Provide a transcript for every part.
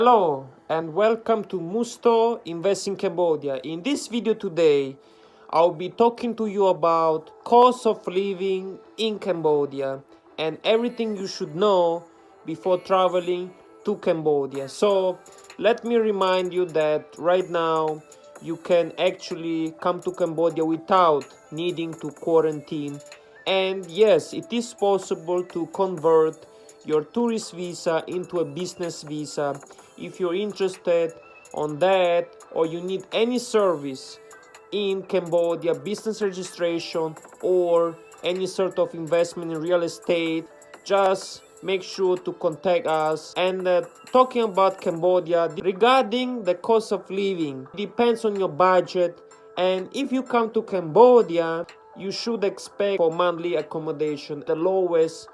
Hello and welcome to Musto Invest in Cambodia. In this video today, I'll be talking to you about cost of living in Cambodia and everything you should know before traveling to Cambodia. So let me remind you that right now you can actually come to Cambodia without needing to quarantine. And yes, it is possible to convert your tourist visa into a business visa if you're interested on that, or you need any service in Cambodia, business registration or any sort of investment in real estate. Just make sure to contact us. And talking about Cambodia, regarding the cost of living, depends on your budget. And if you come to Cambodia, you should expect for monthly accommodation the lowest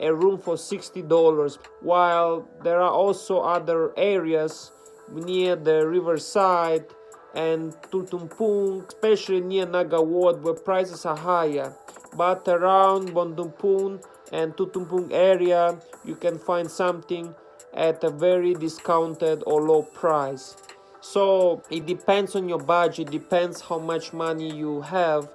a room for $60, while there are also other areas near the riverside and Tultumpung, especially near Naga Ward, where prices are higher. But around Bondumpung and Tultumpung area, you can find something at a very discounted or low price. So it depends on your budget, depends how much money you have.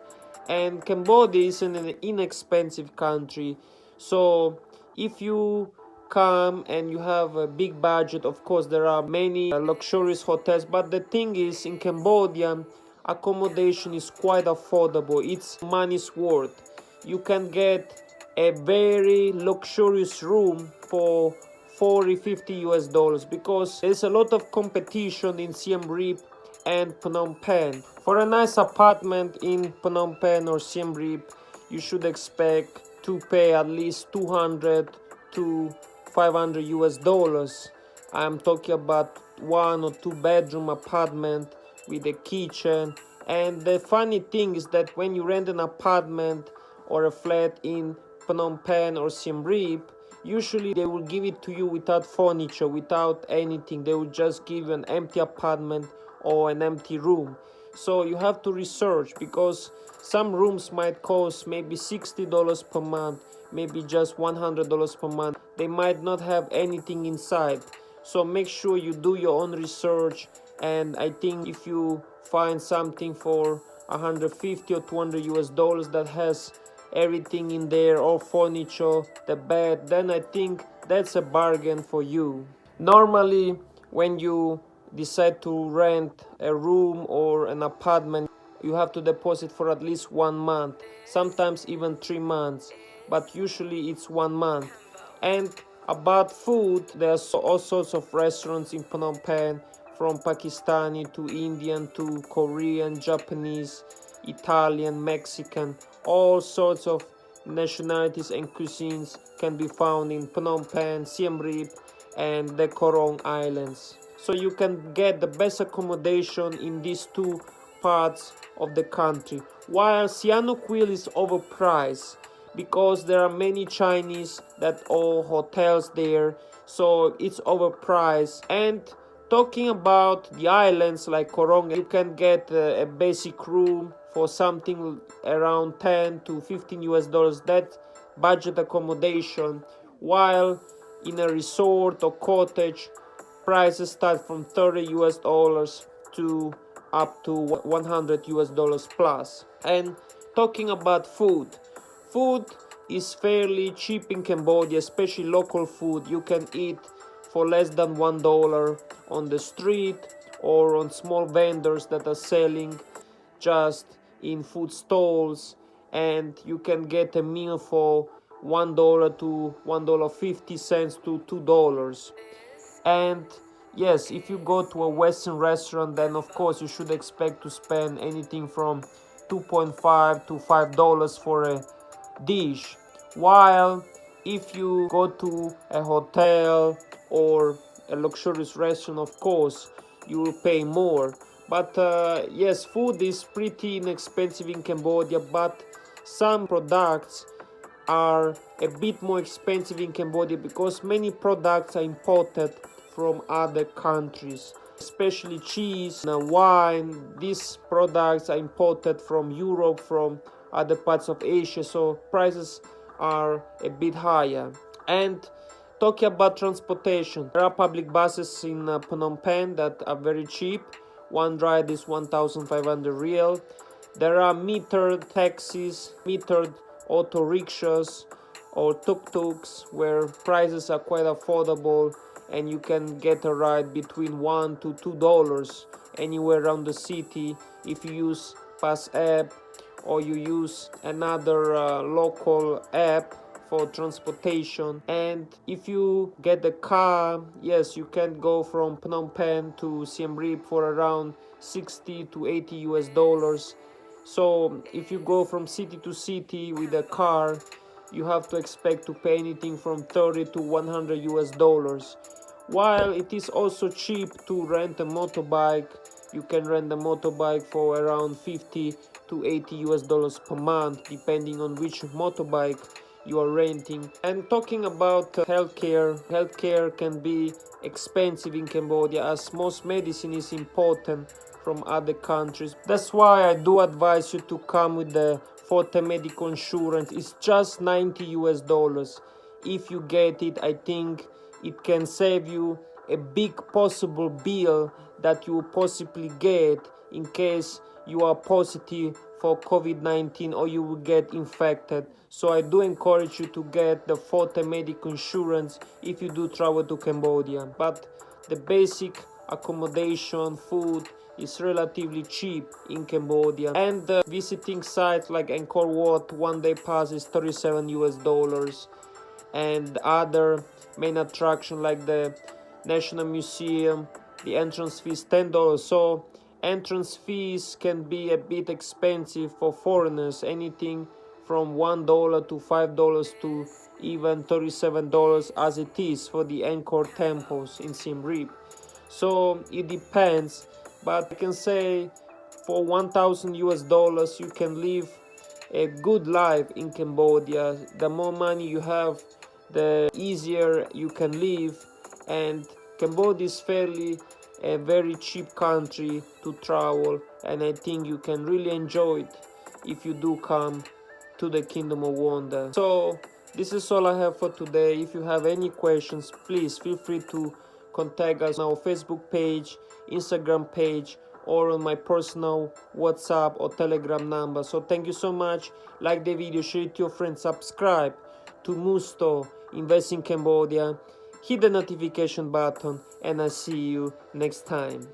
And Cambodia is an inexpensive country. So if you come and you have a big budget, of course there are many luxurious hotels, but the thing is, in Cambodia accommodation is quite affordable. It's money's worth. You can get a very luxurious room for 40-50 US dollars because there's a lot of competition in Siem Reap and Phnom Penh. For a nice apartment in Phnom Penh or Siem Reap, you should expect to pay at least 200 to 500 US dollars. I'm talking about 1 or 2 bedroom apartment with a kitchen. And the funny thing is that when you rent an apartment or a flat in Phnom Penh or Siem Reap, usually they will give it to you without furniture, without anything. They will just give you an empty apartment or an empty room. So you have to research, because some rooms might cost maybe $60 per month, maybe just $100 per month. They might not have anything inside. So make sure you do your own research. And I think if you find something for 150 or 200 US dollars that has everything in there, or furniture, the bed, then I think that's a bargain for you. Normally, when you decide to rent a room or an apartment, you have to deposit for at least 1 month, sometimes even 3 months, but usually it's 1 month. And about food, there's all sorts of restaurants in Phnom Penh, from Pakistani to Indian to Korean, Japanese, Italian, Mexican. All sorts of nationalities and cuisines can be found in Phnom Penh, Siem Reap, and the Korong Islands. So you can get the best accommodation in these two parts of the country. While Sihanoukville is overpriced because there are many Chinese that own hotels there, so it's overpriced. And talking about the islands like Korong, you can get a basic room for something around 10 to 15 US dollars, that budget accommodation, while in a resort or cottage, prices start from 30 US dollars to up to 100 US dollars plus. And talking about food is fairly cheap in Cambodia, especially local food. You can eat for less than $1 on the street or on small vendors that are selling just in food stalls, and you can get a meal for $1 to $1.50 to $2. And yes, if you go to a Western restaurant, then of course you should expect to spend anything from $2.5 to $5 for a dish. While if you go to a hotel or a luxurious restaurant, of course you will pay more. But yes, food is pretty inexpensive in Cambodia, but some products are a bit more expensive in Cambodia because many products are imported from other countries, especially cheese and wine. These products are imported from Europe, from other parts of Asia, so prices are a bit higher. And Talking about transportation, there are public buses in Phnom Penh that are very cheap. One ride is 1,500 real. There are metered taxis, metered auto rickshaws or tuk-tuks where prices are quite affordable, and you can get a ride between $1 to $2 anywhere around the city if you use Pass app or you use another local app for transportation. And if you get a car, yes, you can go from Phnom Penh to Siem Reap for around 60 to 80 US dollars. So if you go from city to city with a car, you have to expect to pay anything from 30 to 100 US dollars. While it is also cheap to rent a motorbike, you can rent a motorbike for around 50 to 80 US dollars per month, depending on which motorbike you are renting. And talking about healthcare can be expensive in Cambodia, as most medicine is important from other countries. That's why I do advise you to come with the Forte Medical Insurance. It's just 90 US dollars. If you get it, I think it can save you a big possible bill that you will possibly get in case you are positive for COVID-19 or you will get infected. So I do encourage you to get the Forte Medical Insurance if you do travel to Cambodia. But the basic accommodation, food is relatively cheap in Cambodia. And the visiting sites like Angkor Wat, one day pass is 37 US dollars. And other main attraction like the National Museum, the entrance fee is $10. So entrance fees can be a bit expensive for foreigners, anything from $1 to $5 to even $37 as it is for the Angkor temples in Siem Reap. So it depends, but I can say for 1,000 US dollars you can live a good life in Cambodia. The more money you have, the easier you can live, and Cambodia is fairly a very cheap country to travel, and I think you can really enjoy it if you do come to the Kingdom of Wonder. So this is all I have for today. If you have any questions, please feel free to contact us on our Facebook page, Instagram page, or on my personal WhatsApp or Telegram number. So thank you so much. Like the video, share it to your friends, subscribe to Musto Invest in Cambodia, hit the notification button, and I'll see you next time.